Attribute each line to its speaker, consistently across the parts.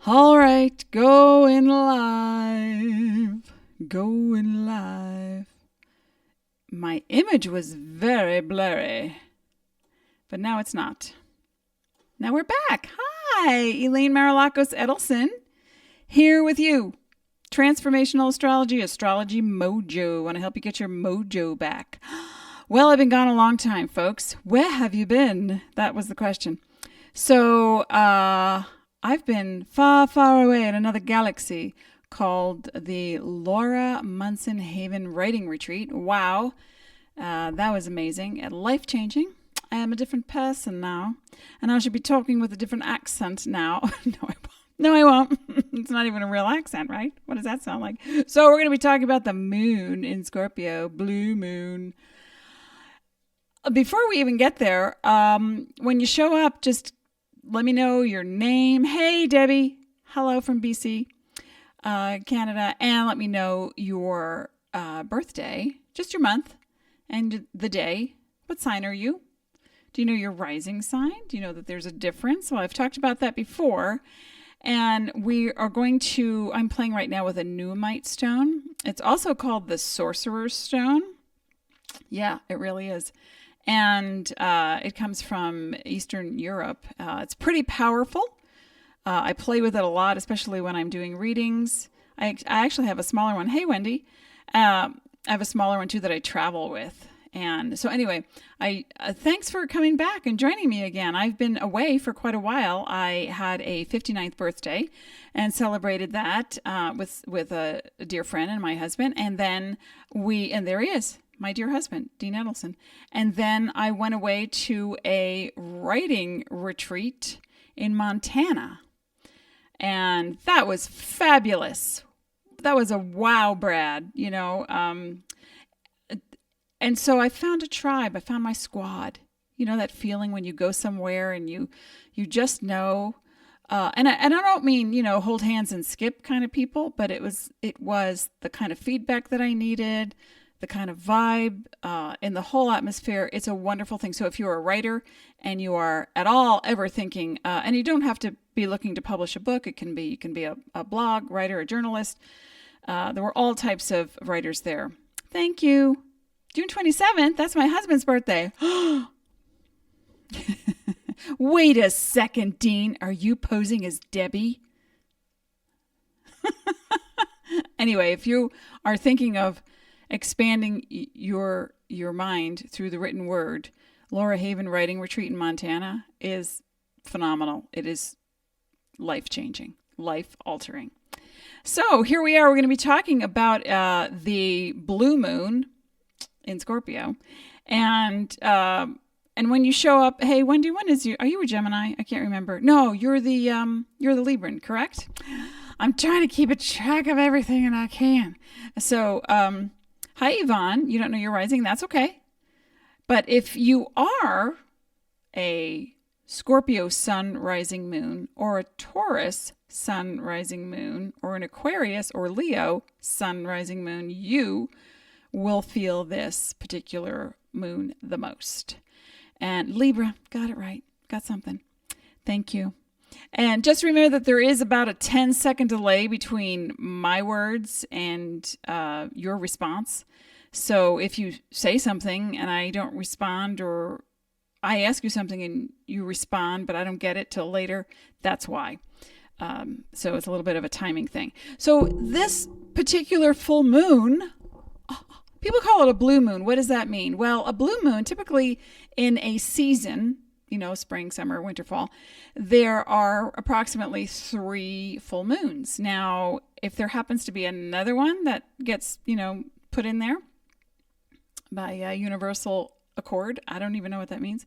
Speaker 1: All right, going live. Going live. My image was very blurry, but now it's not. Now we're back. Hi, Elaine Marolakos Edelson, here with you. Transformational astrology, Astrology Mojo. Want to help you get your mojo back. Well, I've been gone a long time, folks. Where have you been? That was the question. So, I've been far, far away in another galaxy called the Laura Munson Haven Writing Retreat. Wow. That was amazing and life-changing. I am a different person now, and I should be talking with a different accent now. No, I won't. It's not even a real accent, right? What does that sound like? So we're going to be talking about the moon in Scorpio, blue moon. Before we even get there, when you show up, just let me know your name. Hey, Debbie. Hello from BC, Canada. And let me know your birthday, just your month and the day. What sign are you? Do you know your rising sign? Do you know that there's a difference? Well, I've talked about that before. And we are I'm playing right now with a Nuumite stone. It's also called the Sorcerer's Stone. Yeah, it really is. And it comes from Eastern Europe. It's pretty powerful. I play with it a lot, especially when I'm doing readings. I actually have a smaller one. Hey, Wendy. I have a smaller one, too, that I travel with. And so anyway, thanks for coming back and joining me again. I've been away for quite a while. I had a 59th birthday and celebrated that with a dear friend and my husband. And then and there he is, my dear husband, Dean Edelson. And then I went away to a writing retreat in Montana. And that was fabulous. That was a wow, Brad, And so I found a tribe. I found my squad. You know that feeling when you go somewhere and you just know. And I don't mean, hold hands and skip kind of people, but it was the kind of feedback that I needed, the kind of vibe in the whole atmosphere. It's a wonderful thing. So if you're a writer and you are at all ever thinking, and you don't have to be looking to publish a book, you can be a blog writer, a journalist. There were all types of writers there. Thank you. June 27th, that's my husband's birthday. Wait a second, Dean. Are you posing as Debbie? Anyway, if you are thinking of expanding your mind through the written word, Laura Haven Writing Retreat in Montana is phenomenal. It is life-changing, life-altering. So here we are. We're going to be talking about the blue moon in Scorpio. And when you show up, hey, Wendy, are you a Gemini? I can't remember. No, you're the Libran, correct? I'm trying to keep a track of everything and I can. So, hi, Yvonne. You don't know your rising. That's okay. But if you are a Scorpio sun rising moon or a Taurus sun rising moon or an Aquarius or Leo sun rising moon, you will feel this particular moon the most. And Libra, got it right. Got something. Thank you. And just remember that there is about a 10-second delay between my words and your response. So if you say something and I don't respond, or I ask you something and you respond, but I don't get it till later, that's why. So it's a little bit of a timing thing. So this particular full moon, people call it a blue moon. What does that mean? Well, a blue moon, typically in a season, spring, summer, winter, fall, there are approximately 3 full moons. Now, if there happens to be another one that gets, put in there by universal accord, I don't even know what that means.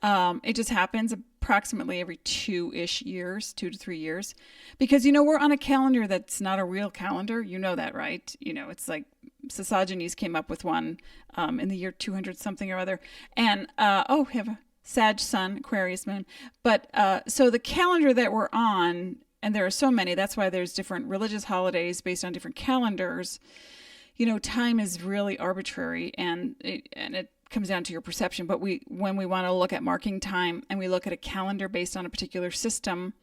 Speaker 1: It just happens approximately every 2-ish years, 2 to 3 years. Because, we're on a calendar that's not a real calendar. You know that, right? It's like Sosigenes came up with one in the year 200 something or other. And, we have a Sag Sun, Aquarius Moon. But so the calendar that we're on, and there are so many, that's why there's different religious holidays based on different calendars. Time is really arbitrary, and comes down to your perception. But when we want to look at marking time and we look at a calendar based on a particular system,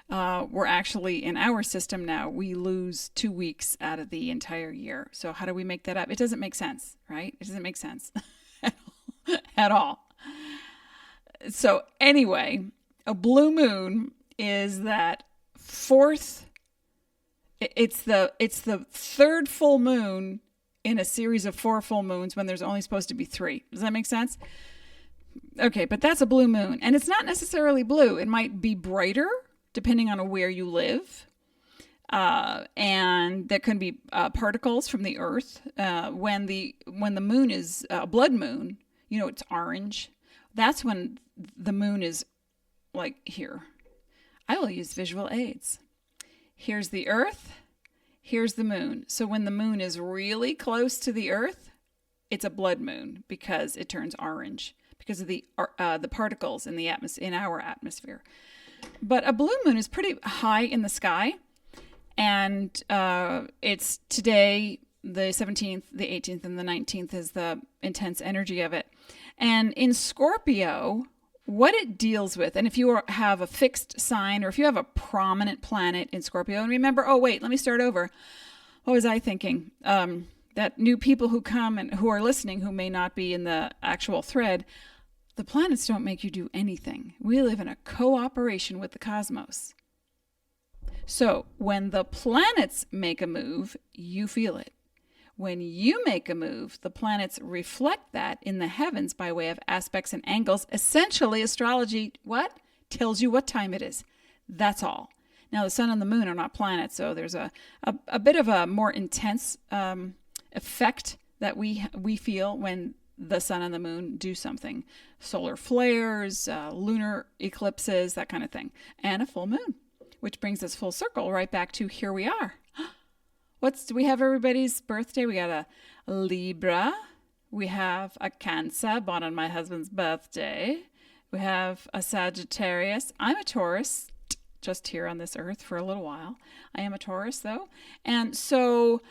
Speaker 1: we're actually in our system now, we lose 2 weeks out of the entire year. So how do we make that up? It doesn't make sense, right? It doesn't make sense at all. So anyway, a blue moon is that fourth, it's the third full moon in a series of 4 full moons when there's only supposed to be 3. Does that make sense? Okay, but that's a blue moon. And it's not necessarily blue. It might be brighter depending on where you live. And there can be particles from the earth. When the moon is a blood moon, it's orange. That's when the moon is like here. I will use visual aids. Here's the earth. Here's the moon. So when the moon is really close to the earth, it's a blood moon because it turns orange because of the particles in our atmosphere. But a blue moon is pretty high in the sky, and it's today the 17th, the 18th, and the 19th is the intense energy of it. And in Scorpio, what it deals with, and if you have a fixed sign or if you have a prominent planet in Scorpio, and remember, let me start over. What was I thinking? That new people who come and who are listening who may not be in the actual thread, the planets don't make you do anything. We live in a cooperation with the cosmos. So when the planets make a move, you feel it. When you make a move, the planets reflect that in the heavens by way of aspects and angles. Essentially, astrology, tells you what time it is. That's all. Now, the sun and the moon are not planets, so there's a bit of a more intense effect that we feel when the sun and the moon do something. Solar flares, lunar eclipses, that kind of thing. And a full moon, which brings us full circle right back to here we are. Do we have everybody's birthday? We got a Libra. We have a Cancer, born on my husband's birthday. We have a Sagittarius. I'm a Taurus, just here on this earth for a little while. I am a Taurus, though. And so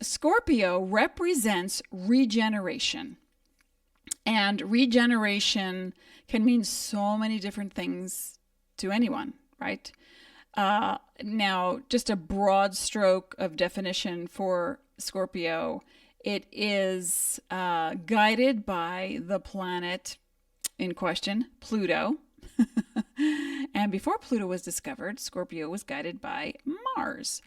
Speaker 1: Scorpio represents regeneration. And regeneration can mean so many different things to anyone, right? Now, just a broad stroke of definition for Scorpio, it is guided by the planet in question, Pluto. And before Pluto was discovered, Scorpio was guided by Mars,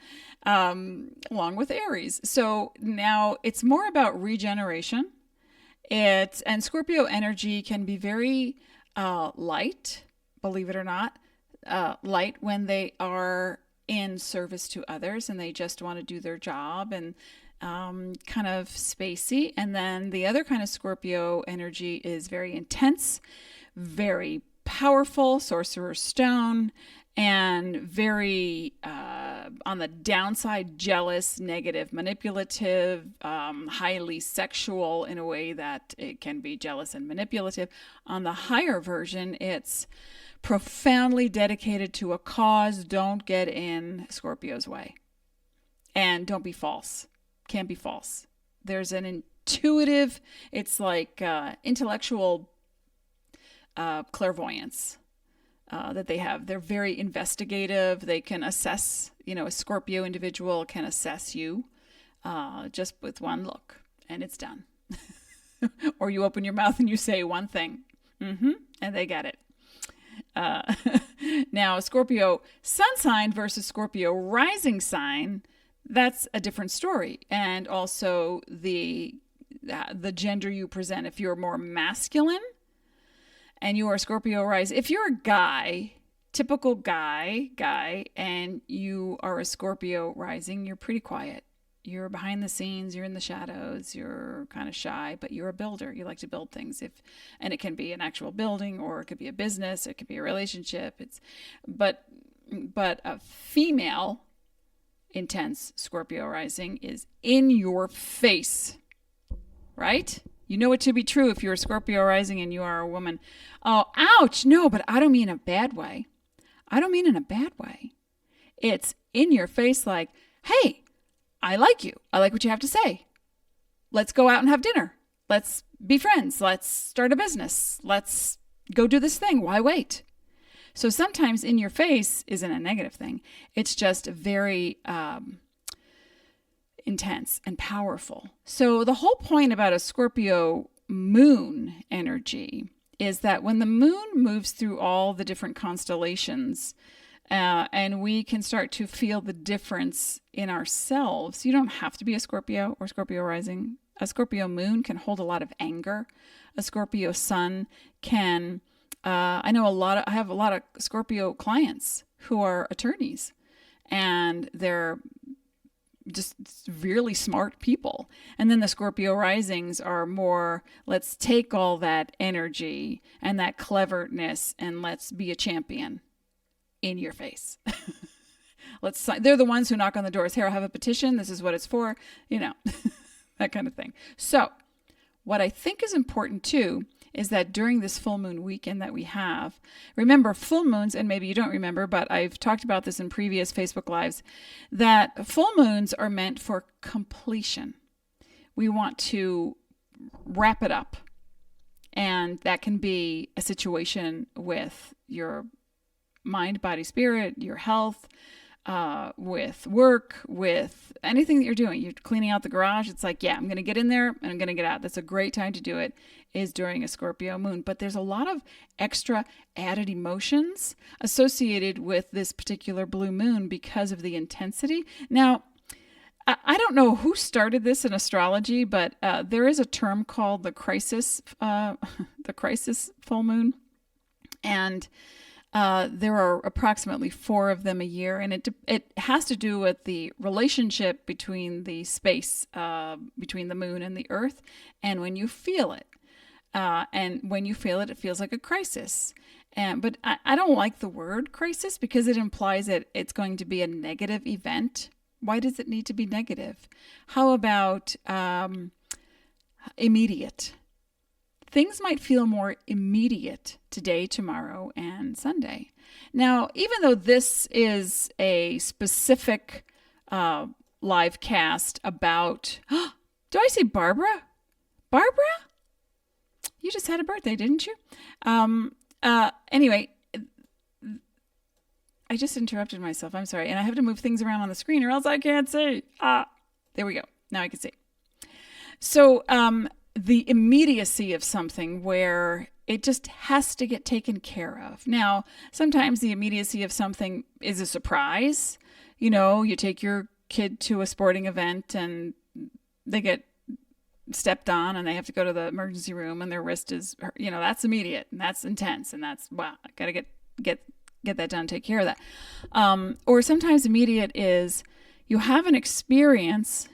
Speaker 1: along with Aries. So now it's more about regeneration. And Scorpio energy can be very light, believe it or not. Light when they are in service to others and they just want to do their job, and kind of spacey. And then the other kind of Scorpio energy is very intense, very powerful, sorcerer's stone, and very on the downside, jealous, negative, manipulative, highly sexual in a way that it can be jealous and manipulative. On the higher version, it's profoundly dedicated to a cause. Don't get in Scorpio's way. And don't be false. Can't be false. There's an intuitive, it's like intellectual clairvoyance that they have. They're very investigative. They can assess, a Scorpio individual can assess you just with one look, and it's done. Or you open your mouth and you say one thing, and they get it. Now, Scorpio sun sign versus Scorpio rising sign, that's a different story. And also the gender you present. If you're more masculine and you are Scorpio rising, if you're a guy, typical guy, and you are a Scorpio rising, you're pretty quiet. You're behind the scenes, you're in the shadows, you're kind of shy, but you're a builder. You like to build things. And it can be an actual building, or it could be a business, it could be a relationship. But a female intense Scorpio rising is in your face, right? You know it to be true if you're a Scorpio rising and you are a woman. Oh, ouch. No, but I don't mean in a bad way. It's in your face like, hey, I like you. I like what you have to say. Let's go out and have dinner. Let's be friends. Let's start a business. Let's go do this thing. Why wait? So sometimes in your face isn't a negative thing. It's just very intense and powerful. So the whole point about a Scorpio moon energy is that when the moon moves through all the different constellations, and we can start to feel the difference in ourselves. You don't have to be a Scorpio or Scorpio rising. A Scorpio moon can hold a lot of anger. A Scorpio sun can, I have a lot of Scorpio clients who are attorneys, and they're just really smart people. And then the Scorpio risings are more, let's take all that energy and that cleverness and let's be a champion in your face. They're the ones who knock on the doors. Here, I have a petition. This is what it's for, that kind of thing. So what I think is important too is that during this full moon weekend that we have, remember full moons, and maybe you don't remember, but I've talked about this in previous Facebook Lives, that full moons are meant for completion. We want to wrap it up. And that can be a situation with your mind, body, spirit, your health, with work, with anything that you're doing. You're cleaning out the garage. It's like, yeah, I'm going to get in there and I'm going to get out. That's a great time to do it, is during a Scorpio moon. But there's a lot of extra added emotions associated with this particular blue moon because of the intensity. Now, I don't know who started this in astrology, but there is a term called the crisis full moon. And there are approximately 4 of them a year, and it has to do with the relationship between the space, between the moon and the earth, and when you feel it. And when you feel it, it feels like a crisis. But I don't like the word crisis because it implies that it's going to be a negative event. Why does it need to be negative? How about immediate? Things might feel more immediate today, tomorrow, and Sunday. Now, even though this is a specific live cast about, do I say Barbara? Barbara? You just had a birthday, didn't you? Anyway, I just interrupted myself. I'm sorry. And I have to move things around on the screen or else I can't see. There we go. Now I can see. So, the immediacy of something where it just has to get taken care of. Now, sometimes the immediacy of something is a surprise. You take your kid to a sporting event and they get stepped on and they have to go to the emergency room and their wrist is, that's immediate and that's intense and that's, wow, I got to get that done, take care of that. Or sometimes immediate is you have an experience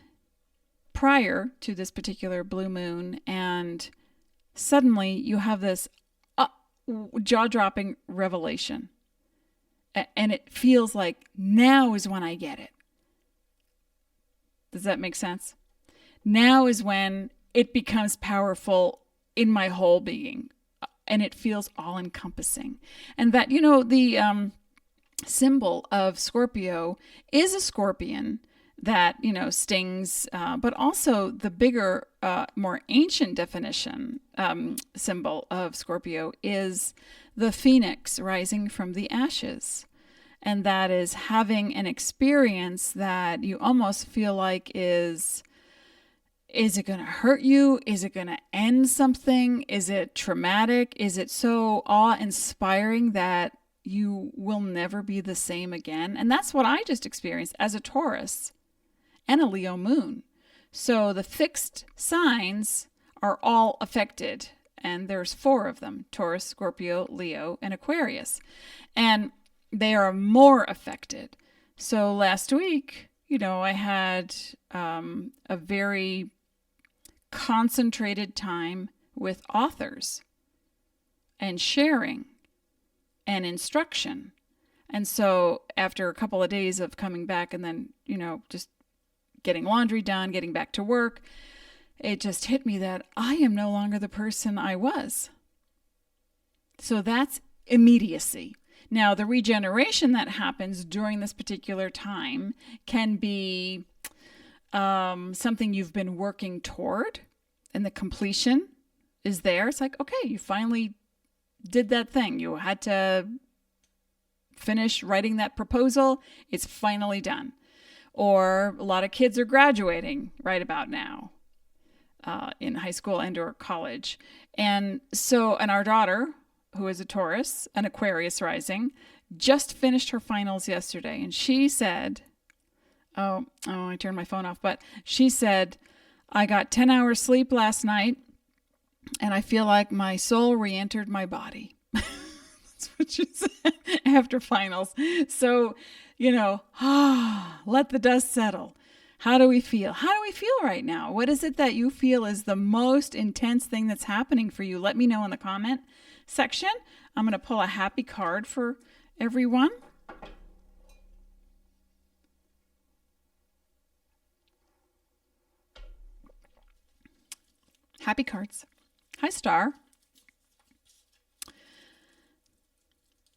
Speaker 1: prior to this particular blue moon, and suddenly you have this jaw-dropping revelation. And it feels like now is when I get it. Does that make sense? Now is when it becomes powerful in my whole being, and it feels all-encompassing. And that, the symbol of Scorpio is a scorpion that, stings, but also the bigger, more ancient definition symbol of Scorpio is the phoenix rising from the ashes. And that is having an experience that you almost feel like is it going to hurt you? Is it going to end something? Is it traumatic? Is it so awe-inspiring that you will never be the same again? And that's what I just experienced as a Taurus and a Leo moon. So the fixed signs are all affected, and there's 4 of them: Taurus, Scorpio, Leo, and Aquarius. And they are more affected. So last week, I had a very concentrated time with authors and sharing and instruction. And so after a couple of days of coming back and then, just getting laundry done, getting back to work, it just hit me that I am no longer the person I was. So that's immediacy. Now, the regeneration that happens during this particular time can be something you've been working toward, the completion is there. It's like, okay, you finally did that thing. You had to finish writing that proposal. It's finally done. Or a lot of kids are graduating right about now in high school and or college. And our daughter, who is a Taurus, an Aquarius rising, just finished her finals yesterday. And she said, I turned my phone off, but she said, I got 10 hours sleep last night and I feel like my soul re-entered my body. That's what she said after finals. So, let the dust settle. How do we feel? How do we feel right now? What is it that you feel is the most intense thing that's happening for you? Let me know in the comment section. I'm going to pull a happy card for everyone. Happy cards. Hi, Star.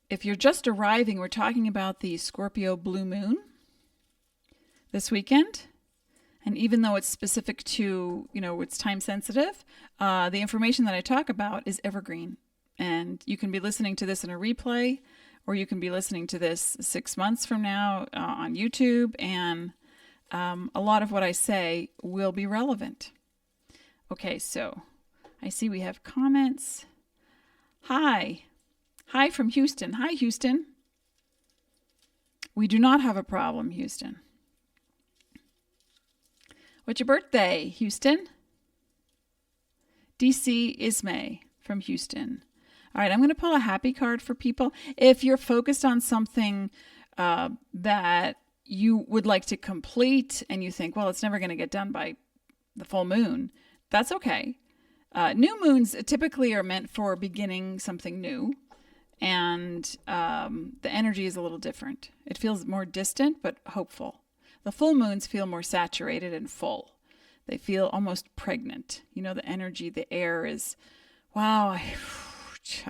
Speaker 1: If you're just arriving, we're talking about the Scorpio blue moon this weekend. And even though it's specific to, it's time sensitive, the information that I talk about is evergreen. And you can be listening to this in a replay, or you can be listening to this 6 months from now on YouTube. And a lot of what I say will be relevant. Okay, so I see we have comments. Hi from Houston. Hi, Houston. We do not have a problem, Houston. What's your birthday, Houston? DC Ismay from Houston. All right, I'm going to pull a happy card for people. If you're focused on something that you would like to complete and you think, well, it's never going to get done by the full moon, that's okay. New moons typically are meant for beginning something new, and the energy is a little different. It feels more distant but hopeful. The full moons feel more saturated and full. They feel almost pregnant. The energy, the air is, wow,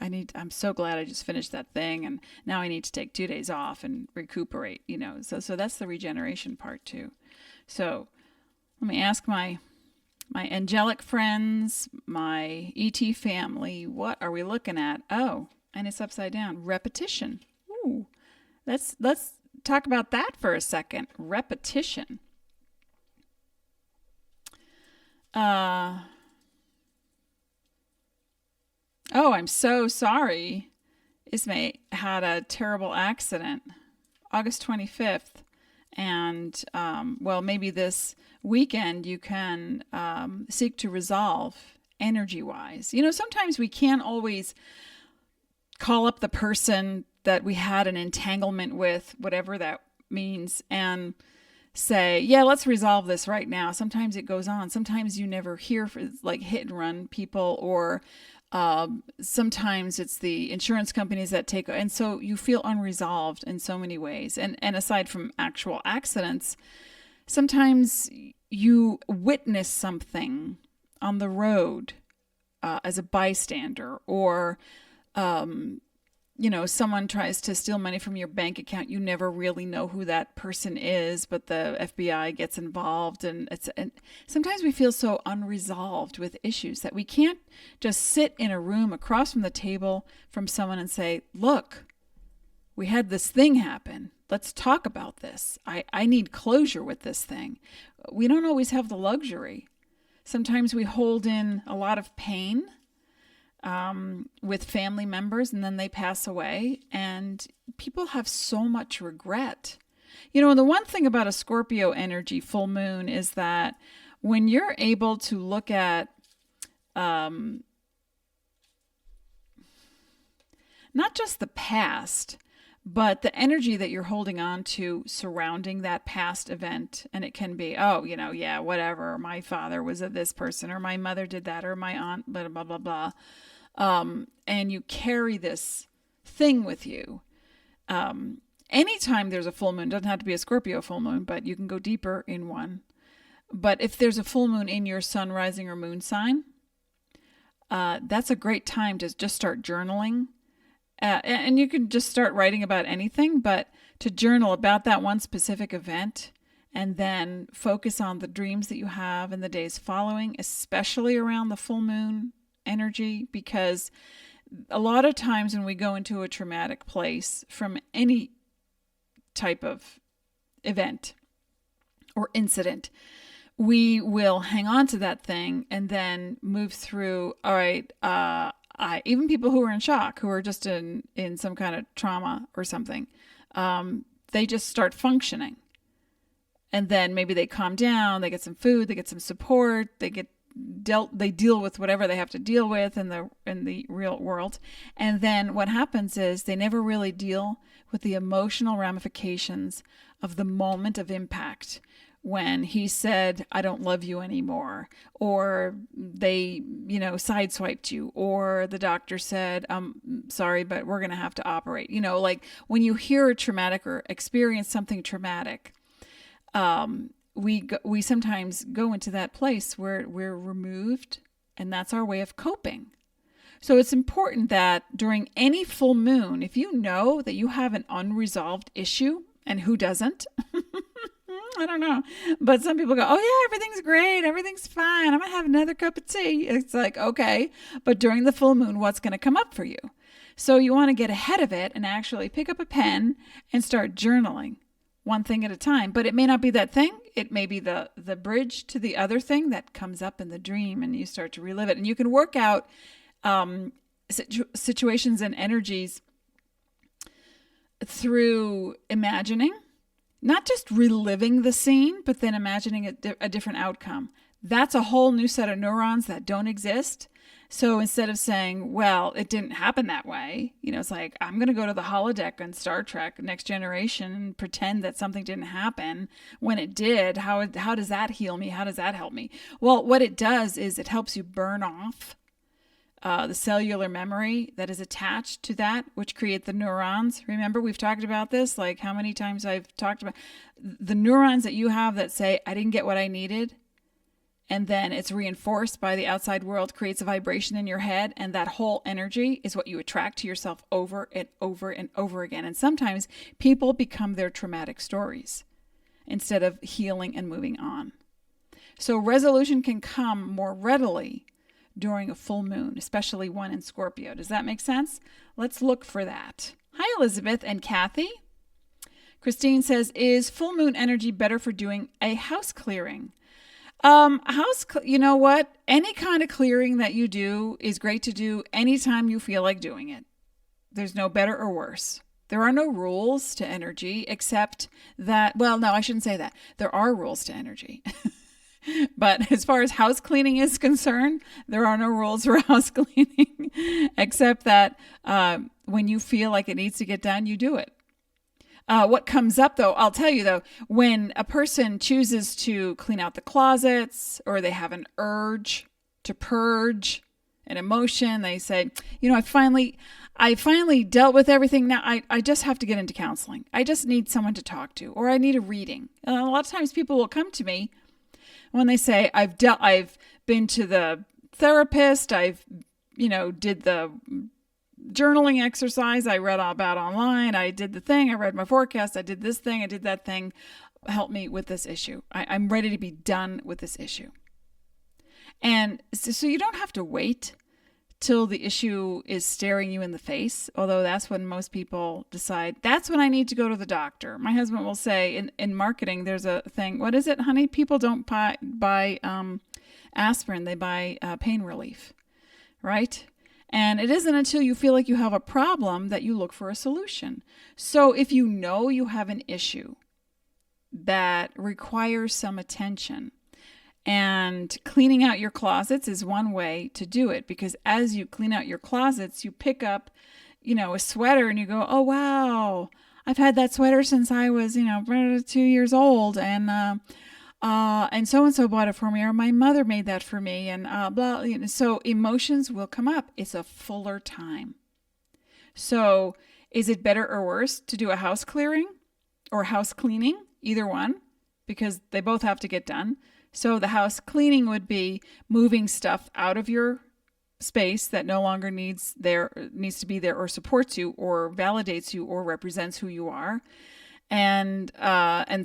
Speaker 1: I'm so glad I just finished that thing, and now I need to take 2 days off and recuperate, So that's the regeneration part too. So let me ask my angelic friends, my ET family, what are we looking at? Oh, and it's upside down. Repetition. Ooh, let's talk about that for a second. Repetition. Oh, I'm so sorry. Ismay had a terrible accident August 25th. And, maybe this weekend you can seek to resolve energy-wise. Sometimes we can't always call up the person that we had an entanglement with, whatever that means, and say, yeah, let's resolve this right now. Sometimes it goes on. Sometimes you never hear like hit and run people, or sometimes it's the insurance companies that take, and so you feel unresolved in so many ways. And aside from actual accidents, sometimes you witness something on the road as a bystander, or someone tries to steal money from your bank account. You never really know who that person is, but the FBI gets involved, and sometimes we feel so unresolved with issues that we can't just sit in a room across from the table from someone and say, look, we had this thing happen. Let's talk about this. I need closure with this thing. We don't always have the luxury. Sometimes we hold in a lot of pain with family members, and then they pass away, and people have so much regret. The one thing about a Scorpio energy full moon is that when you're able to look at not just the past, but the energy that you're holding on to surrounding that past event, and it can be, yeah, whatever, my father was a this person, or my mother did that, or my aunt, blah, blah, blah, blah. And you carry this thing with you. Anytime there's a full moon, doesn't have to be a Scorpio full moon, but you can go deeper in one. But if there's a full moon in your sun, rising, or moon sign, that's a great time to just start journaling. And you can just start writing about anything, but to journal about that one specific event and then focus on the dreams that you have in the days following, especially around the full moon energy, because a lot of times when we go into a traumatic place from any type of event or incident, we will hang on to that thing and then move through. All right, even people who are in shock, who are just in some kind of trauma or something, they just start functioning. And then maybe they calm down, they get some food, they get some support, they deal with whatever they have to deal with in the real world. And then what happens is they never really deal with the emotional ramifications of the moment of impact, when he said, I don't love you anymore, or they, sideswiped you, or the doctor said, sorry, but we're going to have to operate. Like when you hear a traumatic or experience something traumatic, we sometimes go into that place where we're removed, and that's our way of coping. So it's important that during any full moon, if you know that you have an unresolved issue, and who doesn't? I don't know. But some people go, oh yeah, everything's great. Everything's fine. I'm going to have another cup of tea. It's like, okay, but during the full moon, what's going to come up for you? So you want to get ahead of it and actually pick up a pen and start journaling one thing at a time. But it may not be that thing. It may be the bridge to the other thing that comes up in the dream, and you start to relive it. And you can work out situations and energies through imagining. Not just reliving the scene, but then imagining a different outcome. That's a whole new set of neurons that don't exist. So instead of saying, well, it didn't happen that way, it's like, I'm going to go to the holodeck on Star Trek Next Generation and pretend that something didn't happen when it did. How does that heal me? How does that help me? Well, what it does is it helps you burn off the cellular memory that is attached to that, which create the neurons. Remember, we've talked about this, like how many times I've talked about the neurons that you have that say, I didn't get what I needed. And then it's reinforced by the outside world, creates a vibration in your head. And that whole energy is what you attract to yourself over and over and over again. And sometimes people become their traumatic stories instead of healing and moving on. So resolution can come more readily during a full moon, especially one in Scorpio. Does that make sense? Let's look for that. Hi, Elizabeth and Kathy. Christine says, is full moon energy better for doing a house clearing? You know what? Any kind of clearing that you do is great to do anytime you feel like doing it. There's no better or worse. There are no rules to energy except that, well, no, I shouldn't say that. There are rules to energy. But as far as house cleaning is concerned, there are no rules for house cleaning, except that when you feel like it needs to get done, you do it. What comes up, though, I'll tell you, though, when a person chooses to clean out the closets, or they have an urge to purge an emotion, they say, I finally dealt with everything. Now I just have to get into counseling. I just need someone to talk to, or I need a reading. And a lot of times people will come to me when they say, I've been to the therapist, I've, did the journaling exercise I read all about online, I did the thing, I read my forecast, I did this thing, I did that thing, help me with this issue. I'm ready to be done with this issue. And so you don't have to wait till the issue is staring you in the face, although that's when most people decide, that's when I need to go to the doctor. My husband will say, in marketing, there's a thing, what is it, honey? People don't buy aspirin, they buy pain relief, right? And it isn't until you feel like you have a problem that you look for a solution. So if you know you have an issue that requires some attention, and cleaning out your closets is one way to do it, because as you clean out your closets, you pick up, a sweater and you go, oh, wow, I've had that sweater since I was, 2 years old. And so-and-so bought it for me, or my mother made that for me, and blah. So emotions will come up. It's a fuller time. So is it better or worse to do a house clearing or house cleaning? Either one, because they both have to get done. So the house cleaning would be moving stuff out of your space that no longer needs to be there, or supports you, or validates you, or represents who you are. And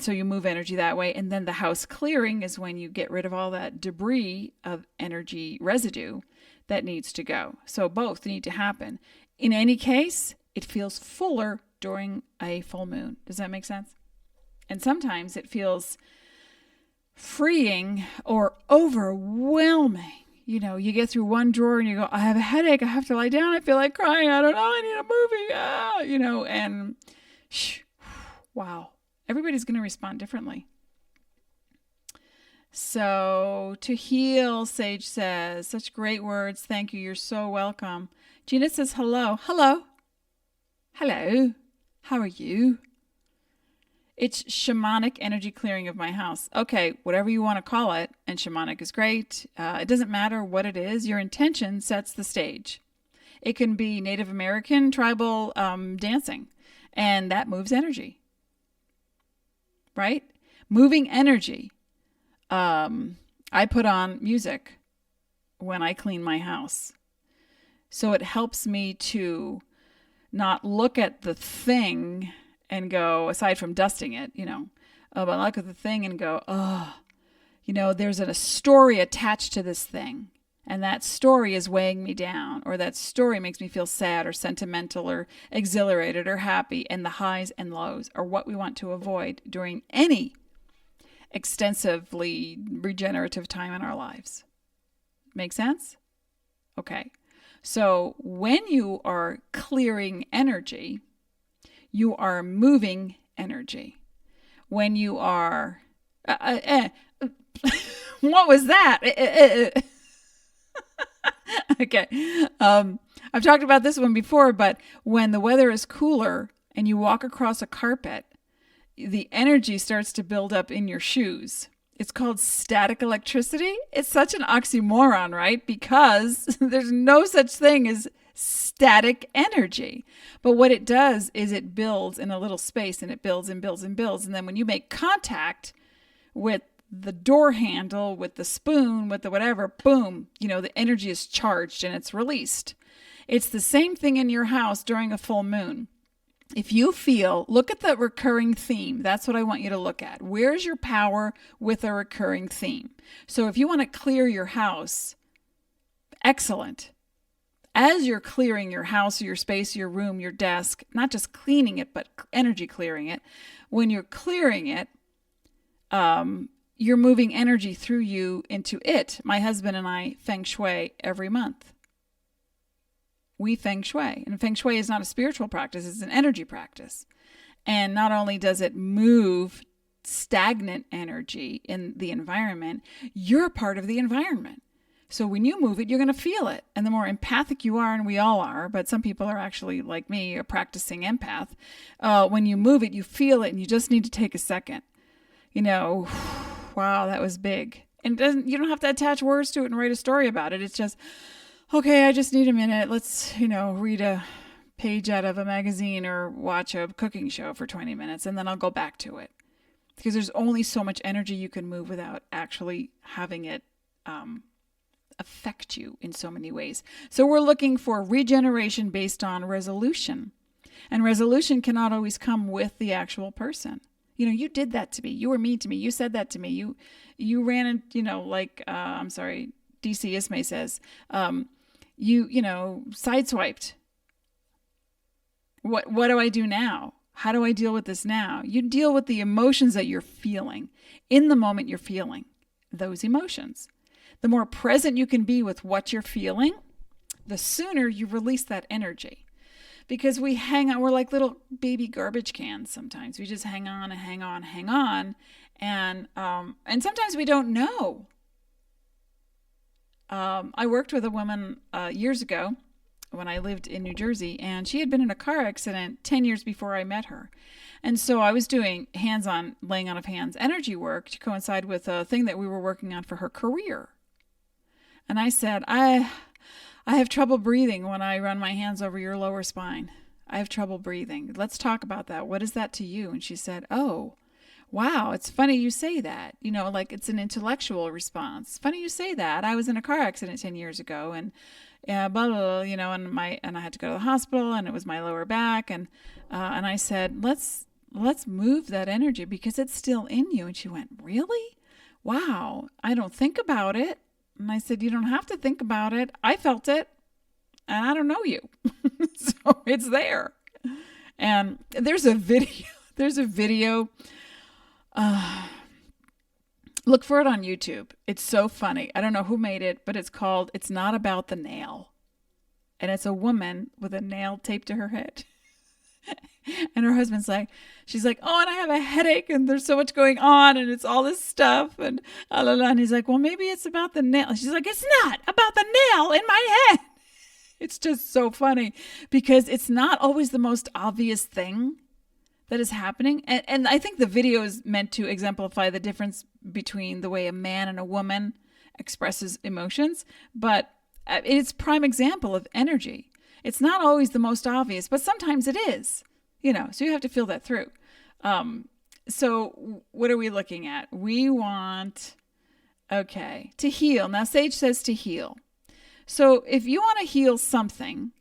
Speaker 1: so you move energy that way. And then the house clearing is when you get rid of all that debris of energy residue that needs to go. So both need to happen. In any case, it feels fuller during a full moon. Does that make sense? And sometimes it feels freeing or overwhelming. You know, you get through one drawer and you go, I have a headache. I have to lie down. I feel like crying. I don't know. I need a movie. You know, and wow. Everybody's going to respond differently. So to heal, Sage says, such great words. Thank you. You're so welcome. Gina says, hello. Hello. Hello. How are you? It's shamanic energy clearing of my house. Okay, whatever you want to call it, and shamanic is great. It doesn't matter what it is. Your intention sets the stage. It can be Native American tribal dancing, and that moves energy. Right? Moving energy. I put on music when I clean my house. So it helps me to not look at the thing and go, aside from dusting it, you know, but look at the thing and go, oh, you know, there's a story attached to this thing. And that story is weighing me down, or that story makes me feel sad or sentimental or exhilarated or happy. And the highs and lows are what we want to avoid during any extensively regenerative time in our lives. Make sense? Okay. So when you are clearing energy, you are moving energy. When you are... what was that? Okay. I've talked about this one before, but when the weather is cooler and you walk across a carpet, the energy starts to build up in your shoes. It's called static electricity. It's such an oxymoron, right? Because there's no such thing as static energy. But what it does is it builds in a little space, and it builds and builds and builds. And then when you make contact with the door handle, with the spoon, with the whatever, boom, you know, the energy is charged and it's released. It's the same thing in your house during a full moon. If you feel, look at the recurring theme. That's what I want you to look at. Where's your power with a recurring theme? So if you want to clear your house, excellent. As you're clearing your house, your space, your room, your desk, not just cleaning it, but energy clearing it. When you're clearing it, you're moving energy through you into it. My husband and I feng shui every month. We feng shui. And feng shui is not a spiritual practice, it's an energy practice. And not only does it move stagnant energy in the environment, you're a part of the environment. So when you move it, you're going to feel it. And the more empathic you are, and we all are, but some people are actually like me, a practicing empath. When you move it, you feel it, and you just need to take a second. You know, wow, that was big. And you don't have to attach words to it and write a story about it. It's just, okay, I just need a minute. Let's, read a page out of a magazine or watch a cooking show for 20 minutes, and then I'll go back to it. Because there's only so much energy you can move without actually having it affect you in so many ways. So we're looking for regeneration based on resolution. And resolution cannot always come with the actual person. You did that to me. You were mean to me. You said that to me. You ran and, DC Ismay says, sideswiped. What do I do now? How do I deal with this now? You deal with the emotions that you're feeling. In the moment you're feeling those emotions. The more present you can be with what you're feeling, the sooner you release that energy. Because we hang on, we're like little baby garbage cans sometimes. We just hang on and hang on, hang on. And sometimes we don't know. I worked with a woman years ago when I lived in New Jersey, and she had been in a car accident 10 years before I met her. And so I was doing hands-on, laying on of hands energy work to coincide with a thing that we were working on for her career. And I said, I have trouble breathing when I run my hands over your lower spine. I have trouble breathing. Let's talk about that. What is that to you? And she said, oh, wow, it's funny you say that. Like it's an intellectual response. Funny you say that. I was in a car accident 10 years ago, and blah, blah, blah, and I had to go to the hospital, and it was my lower back. And I said, let's let's move that energy because it's still in you. And she went, really? Wow. I don't think about it. And I said, you don't have to think about it. I felt it and I don't know you. So it's there. And there's a video. Look for it on YouTube. It's so funny. I don't know who made it, but it's called It's Not About the Nail. And it's a woman with a nail taped to her head. And her husband's like, she's like, oh, and I have a headache and there's so much going on and it's all this stuff. And and he's like, well, maybe it's about the nail. She's like, it's not about the nail in my head. It's just so funny because it's not always the most obvious thing that is happening. And I think the video is meant to exemplify the difference between the way a man and a woman expresses emotions. But it's prime example of energy. It's not always the most obvious, but sometimes it is, so you have to feel that through. So what are we looking at? We want, to heal. Now, Sage says to heal. So if you want to heal something,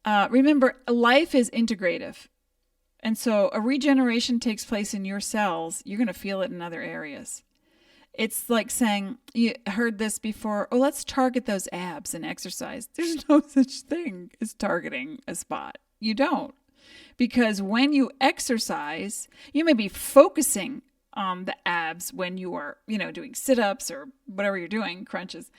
Speaker 1: remember, life is integrative. And so a regeneration takes place in your cells. You're going to feel it in other areas. It's like saying, you heard this before, oh, let's target those abs and exercise. There's no such thing as targeting a spot. You don't. Because when you exercise, you may be focusing on the abs when you are, doing sit-ups or whatever you're doing, crunches.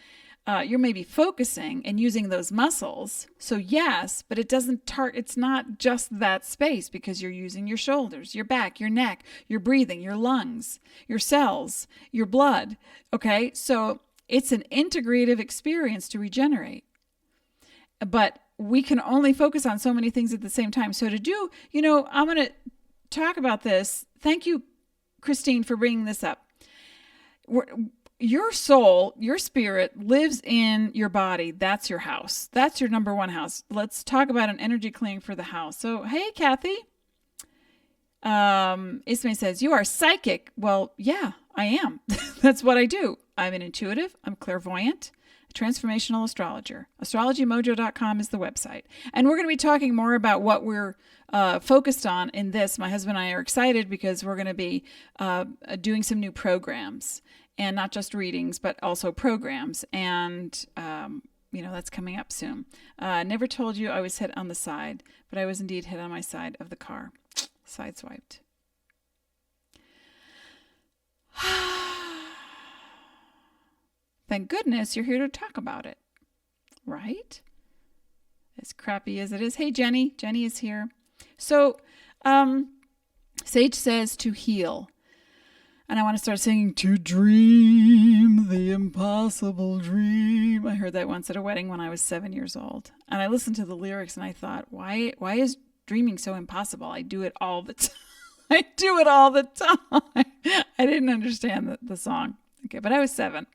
Speaker 1: You're maybe focusing and using those muscles. So yes, but it doesn't it's not just that space because you're using your shoulders, your back, your neck, your breathing, your lungs, your cells, your blood. Okay. So it's an integrative experience to regenerate, but we can only focus on so many things at the same time. So to do, I'm going to talk about this. Thank you, Christine, for bringing this up. Your soul, your spirit lives in your body. That's your house. That's your number one house. Let's talk about an energy clearing for the house. So, hey, Kathy. Ismay says, you are psychic. Well, yeah, I am. That's what I do. I'm an intuitive. I'm clairvoyant, a transformational astrologer. Astrologymojo.com is the website. And we're going to be talking more about what we're focused on in this. My husband and I are excited because we're going to be doing some new programs. And not just readings, but also programs. And, that's coming up soon. Never told you I was hit on the side, but I was indeed hit on my side of the car. Sideswiped. Thank goodness you're here to talk about it. Right? As crappy as it is. Hey, Jenny. Jenny is here. So, Sage says to heal. And I want to start singing, to dream the impossible dream. I heard that once at a wedding when I was 7 years old. And I listened to the lyrics and I thought, why is dreaming so impossible? I do it all the time. I do it all the time. I didn't understand the song. Okay, but I was 7.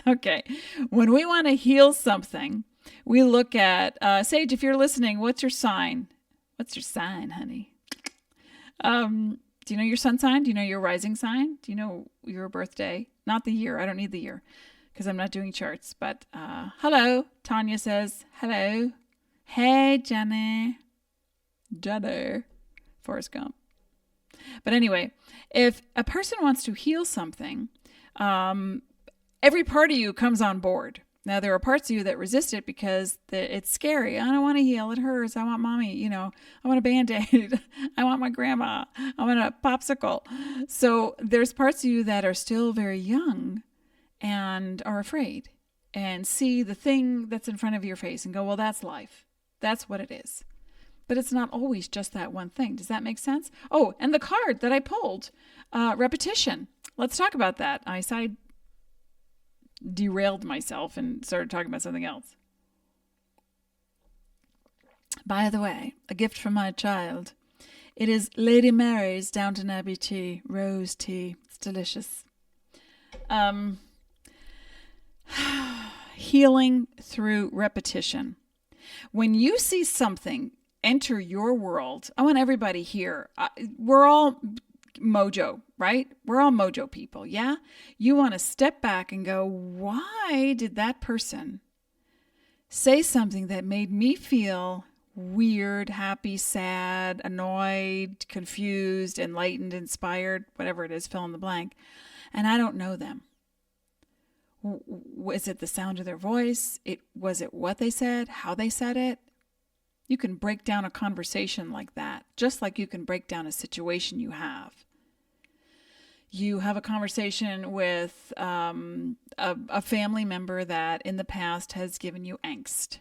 Speaker 1: Okay. When we want to heal something, we look at, Sage, if you're listening, what's your sign? What's your sign, honey? Do you know your sun sign? Do you know your rising sign? Do you know your birthday? Not the year. I don't need the year because I'm not doing charts. But hello. Tanya says, hello. Hey, Jenny. Jenny. Forrest Gump. But anyway, if a person wants to heal something, every part of you comes on board. Now, there are parts of you that resist it because it's scary. I don't want to heal. It hurts. I want mommy. I want a Band-Aid. I want my grandma. I want a popsicle. So there's parts of you that are still very young and are afraid and see the thing that's in front of your face and go, well, that's life. That's what it is. But it's not always just that one thing. Does that make sense? Oh, and the card that I pulled, repetition. Let's talk about that. I derailed myself and started talking about something else. By the way, a gift from my child. It is Lady Mary's Downton Abbey tea, rose tea. It's delicious. Healing through repetition. When you see something enter your world, I want everybody here. We're all Mojo, right? We're all Mojo people, yeah? You want to step back and go, why did that person say something that made me feel weird, happy, sad, annoyed, confused, enlightened, inspired, whatever it is, fill in the blank. And I don't know them. Was it the sound of their voice? Was it what they said, how they said it? You can break down a conversation like that, just like you can break down a situation you have. You have a conversation with a family member that in the past has given you angst.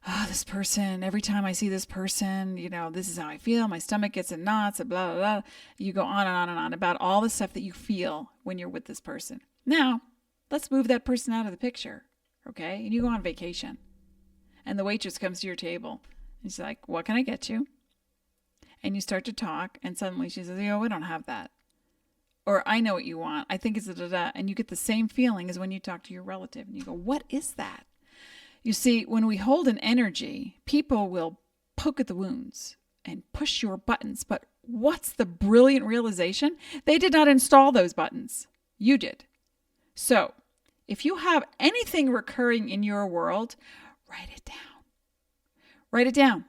Speaker 1: Oh, this person, every time I see this person, this is how I feel. My stomach gets in knots, blah, blah, blah. You go on and on and on about all the stuff that you feel when you're with this person. Now, let's move that person out of the picture, okay? And you go on vacation. And the waitress comes to your table. And she's like, what can I get you? And you start to talk, and suddenly she says, we don't have that. Or I know what you want. I think it's da-da-da. And you get the same feeling as when you talk to your relative. And you go, what is that? You see, when we hold an energy, people will poke at the wounds and push your buttons. But what's the brilliant realization? They did not install those buttons. You did. So if you have anything recurring in your world, write it down. Write it down.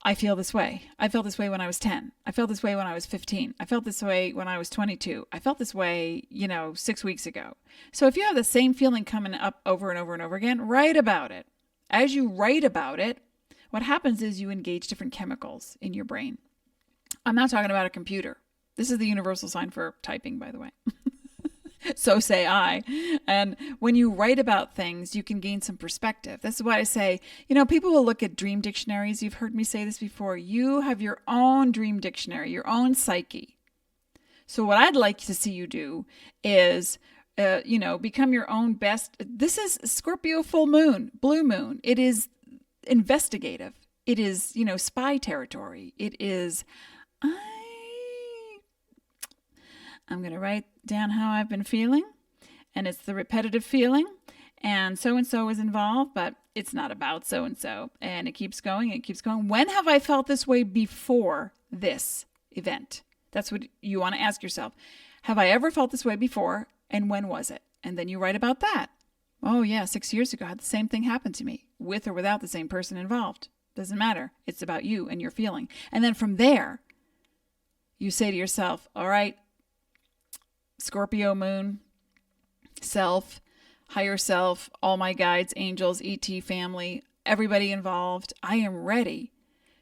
Speaker 1: I feel this way. I felt this way when I was 10. I felt this way when I was 15. I felt this way when I was 22. I felt this way, 6 weeks ago. So if you have the same feeling coming up over and over and over again, write about it. As you write about it, what happens is you engage different chemicals in your brain. I'm not talking about a computer. This is the universal sign for typing, by the way. So say I. And when you write about things, you can gain some perspective. This is why I say, people will look at dream dictionaries. You've heard me say this before. You have your own dream dictionary, your own psyche. So what I'd like to see you do is, become your own best. This is Scorpio full moon, blue moon. It is investigative. It is, spy territory. It is, I'm going to write down how I've been feeling, and it's the repetitive feeling, and so-and-so is involved, but it's not about so-and-so, and it keeps going, it keeps going. When have I felt this way before this event? That's what you want to ask yourself. Have I ever felt this way before, and when was it? And then you write about that. Oh yeah, 6 years ago, I had the same thing happen to me, with or without the same person involved. Doesn't matter. It's about you and your feeling. And then from there, you say to yourself, all right, Scorpio moon, self, higher self, all my guides, angels, ET family, everybody involved. I am ready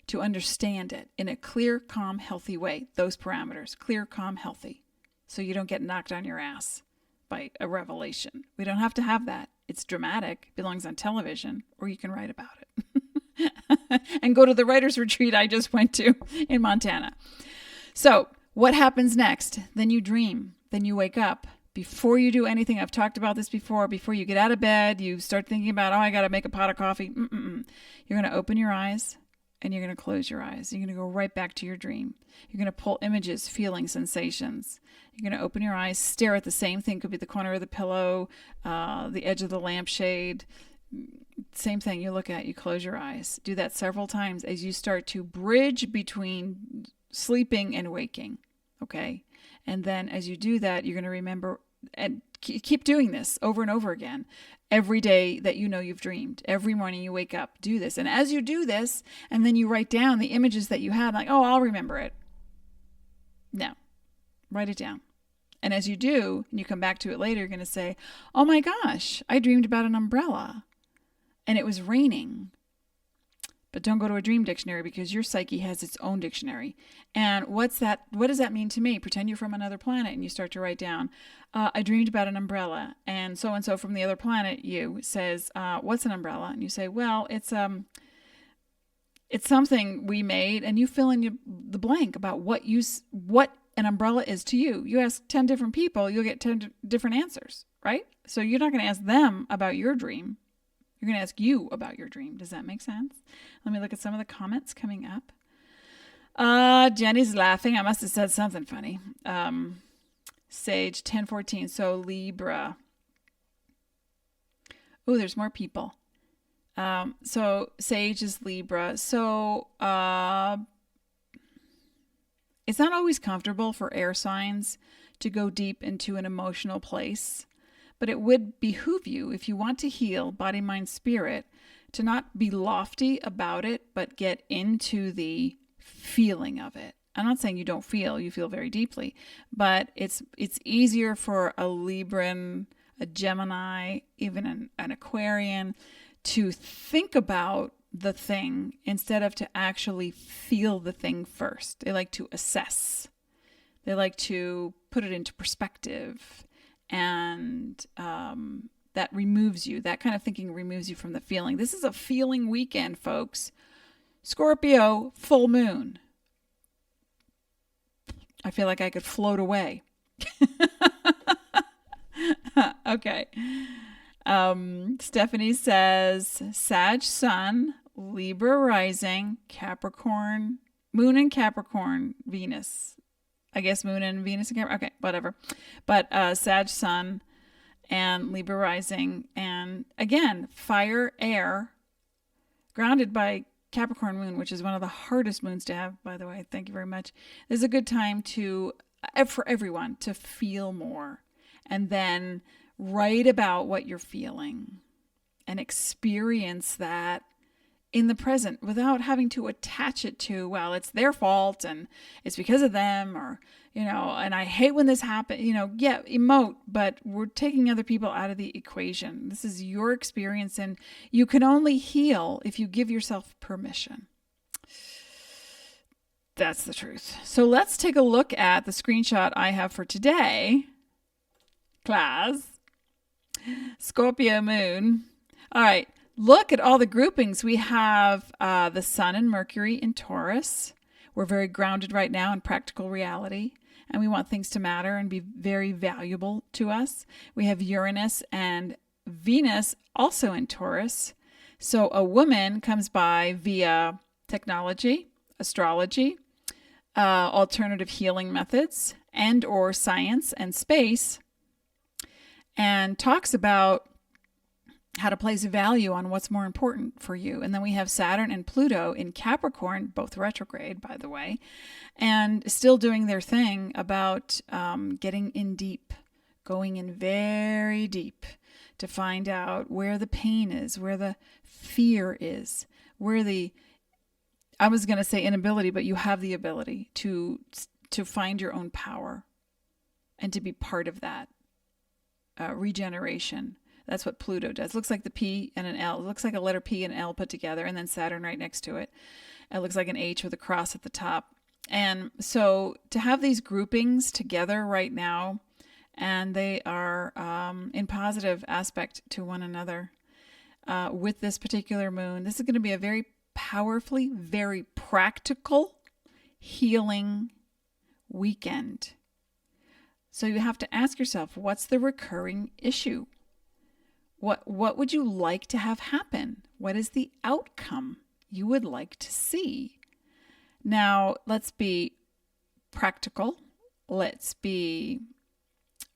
Speaker 1: to understand it in a clear, calm, healthy way. Those parameters, clear, calm, healthy. So you don't get knocked on your ass by a revelation. We don't have to have that. It's dramatic, belongs on television, or you can write about it. And go to the writer's retreat I just went to in Montana. So what happens next? Then you dream. Then you wake up. Before you do anything, I've talked about this before, before you get out of bed, you start thinking about, I got to make a pot of coffee. You're going to open your eyes and you're going to close your eyes. You're going to go right back to your dream. You're going to pull images, feelings, sensations. You're going to open your eyes, stare at the same thing. Could be the corner of the pillow, the edge of the lampshade. Same thing you look at, you close your eyes. Do that several times as you start to bridge between sleeping and waking. Okay? And then as you do that, you're going to remember and keep doing this over and over again. Every day that you've dreamed, every morning you wake up, do this. And as you do this, and then you write down the images that you had, like, oh, I'll remember it. No, write it down. And as you do, and you come back to it later, you're going to say, oh my gosh, I dreamed about an umbrella and it was raining. But don't go to a dream dictionary because your psyche has its own dictionary. And what's that? What does that mean to me? Pretend you're from another planet and you start to write down, I dreamed about an umbrella. And so from the other planet, you says, what's an umbrella? And you say, well, it's something we made. And you fill in the blank about what an umbrella is to you. You ask 10 different people, you'll get 10 different answers, right? So you're not going to ask them about your dream. You're going to ask you about your dream. Does that make sense? Let me look at some of the comments coming up. Jenny's laughing. I must have said something funny. Sage 1014. So Libra. Oh, there's more people. So Sage is Libra. So it's not always comfortable for air signs to go deep into an emotional place. But it would behoove you, if you want to heal body, mind, spirit, to not be lofty about it, but get into the feeling of it. I'm not saying you don't feel, you feel very deeply, but it's easier for a Libran, a Gemini, even an Aquarian to think about the thing instead of to actually feel the thing first. They like to assess. They like to put it into perspective, and that removes you. That kind of thinking removes you from the feeling. This is a feeling weekend, folks. Scorpio, full moon. I feel like I could float away. Okay. Stephanie says, Sag Sun, Libra rising, Capricorn, Moon and Capricorn, Venus. I guess Moon and Venus and Capricorn. Okay, whatever. But Sag Sun and Libra rising. And again, fire, air, grounded by Capricorn moon, which is one of the hardest moons to have, by the way. Thank you very much. This is a good time for everyone to feel more, and then write about what you're feeling and experience that in the present without having to attach it to, well, it's their fault and it's because of them, or, and I hate when this happens, yeah, emote, but we're taking other people out of the equation. This is your experience, and you can only heal if you give yourself permission. That's the truth. So let's take a look at the screenshot I have for today, class. Scorpio moon. All right. Look at all the groupings. We have the Sun and Mercury in Taurus. We're very grounded right now in practical reality, and we want things to matter and be very valuable to us. We have Uranus and Venus also in Taurus. So a woman comes by via technology, astrology, alternative healing methods, and or science and space, and talks about how to place a value on what's more important for you. And then we have Saturn and Pluto in Capricorn, both retrograde, by the way, and still doing their thing about getting in deep, going in very deep to find out where the pain is, where the fear is, where I was going to say inability, but you have the ability to find your own power and to be part of that regeneration. That's what Pluto does. It looks like the P and an L. It looks like a letter P and L put together, and then Saturn right next to it. It looks like an H with a cross at the top. And so to have these groupings together right now, and they are in positive aspect to one another with this particular moon, this is going to be a very powerfully, very practical healing weekend. So you have to ask yourself, what's the recurring issue? What would you like to have happen? What is the outcome you would like to see? Now, let's be practical. Let's be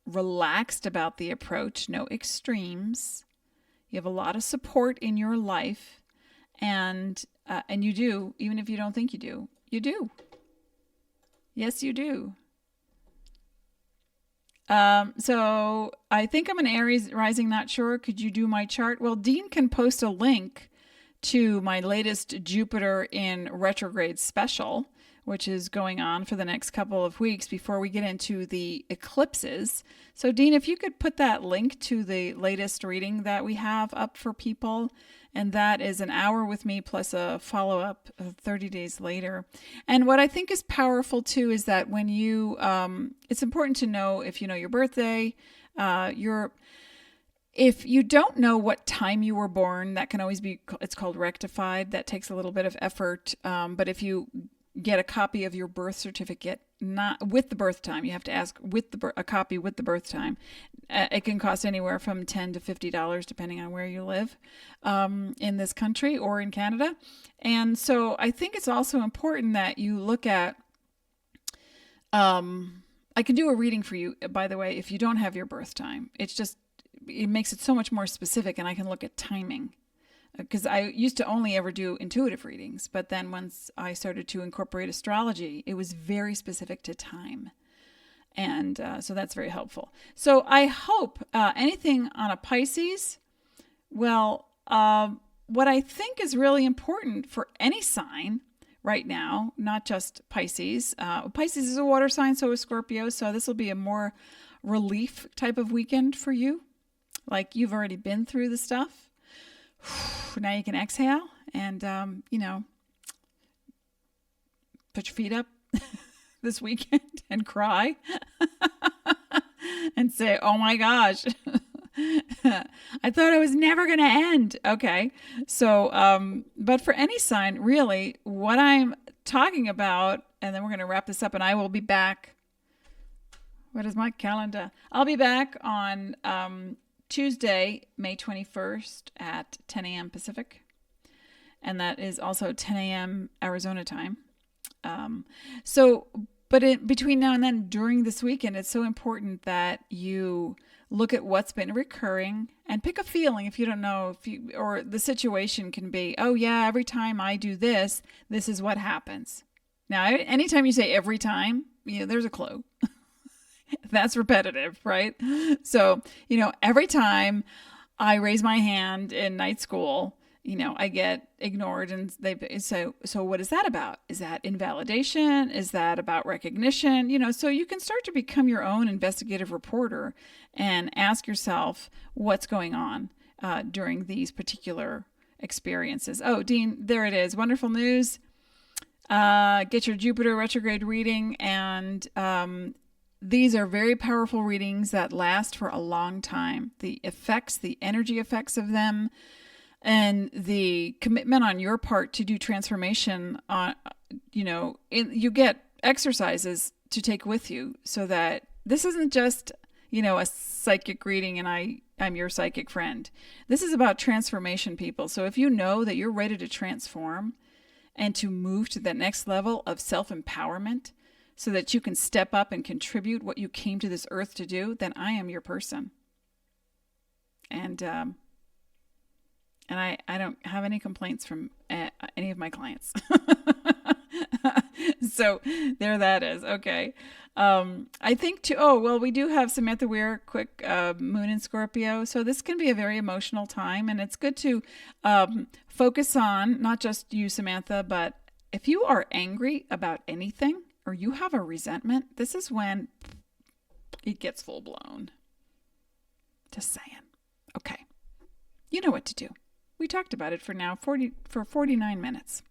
Speaker 1: relaxed about the approach. No extremes. You have a lot of support in your life, and you do, even if you don't think you do. You do. Yes, you do. So I think I'm an Aries rising, not sure. Could you do my chart? Well, Dean can post a link to my latest Jupiter in retrograde special, which is going on for the next couple of weeks before we get into the eclipses. So Dean, if you could put that link to the latest reading that we have up for people, and that is an hour with me plus a follow-up 30 days later. And what I think is powerful too is that when you, it's important to know if you know your birthday, if you don't know what time you were born, that can always be, it's called rectified. That takes a little bit of effort. But if you get a copy of your birth certificate, not with the birth time, you have to ask with a copy with the birth time. It can cost anywhere from $10 to $50, depending on where you live in this country or in Canada. And so I think it's also important that you look at, I can do a reading for you, by the way, if you don't have your birth time. It makes it so much more specific, and I can look at timing. Because I used to only ever do intuitive readings, but then once I started to incorporate astrology, it was very specific to time. And so that's very helpful. So I hope anything on a Pisces, well, what I think is really important for any sign right now, not just Pisces. Pisces is a water sign, so is Scorpio. So this will be a more relief type of weekend for you. Like you've already been through the stuff. Now you can exhale and, put your feet up this weekend and cry and say, oh my gosh, I thought it was never going to end. Okay. So, but for any sign, really, what I'm talking about, and then we're going to wrap this up and I will be back. What is my calendar? I'll be back on Tuesday, May 21st at 10 a.m. Pacific. And that is also 10 a.m. Arizona time. But between now and then, during this weekend, it's so important that you look at what's been recurring and pick a feeling if you don't know or the situation can be, oh yeah, every time I do this, this is what happens. Now, anytime you say every time, there's a clue. That's repetitive, right? So, every time I raise my hand in night school, I get ignored and they say, so what is that about? Is that invalidation? Is that about recognition? So you can start to become your own investigative reporter and ask yourself what's going on during these particular experiences. Oh, Dean, there it is. Wonderful news. Get your Jupiter retrograde reading, and these are very powerful readings that last for a long time. The effects, the energy effects of them, and the commitment on your part to do transformation on, you get exercises to take with you so that this isn't just, a psychic reading and I'm your psychic friend. This is about transformation, people. So if you know that you're ready to transform and to move to the next level of self-empowerment so that you can step up and contribute what you came to this earth to do, then I am your person. And I don't have any complaints from any of my clients. So there that is. Okay. I think we do have Samantha Weir, quick moon in Scorpio. So this can be a very emotional time, and it's good to focus on not just you, Samantha, but if you are angry about anything or you have a resentment, this is when it gets full blown. Just saying. Okay. You know what to do. We talked about it for 49 minutes.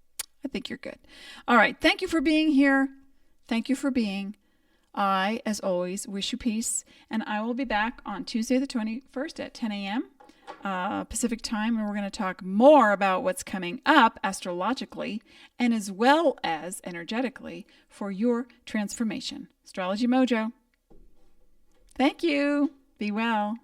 Speaker 1: I think you're good. All right. Thank you for being here. Thank you for being. I, as always, wish you peace. And I will be back on Tuesday the 21st at 10 a.m. Pacific time. And we're going to talk more about what's coming up astrologically and as well as energetically for your transformation. Astrology Mojo. Thank you. Be well.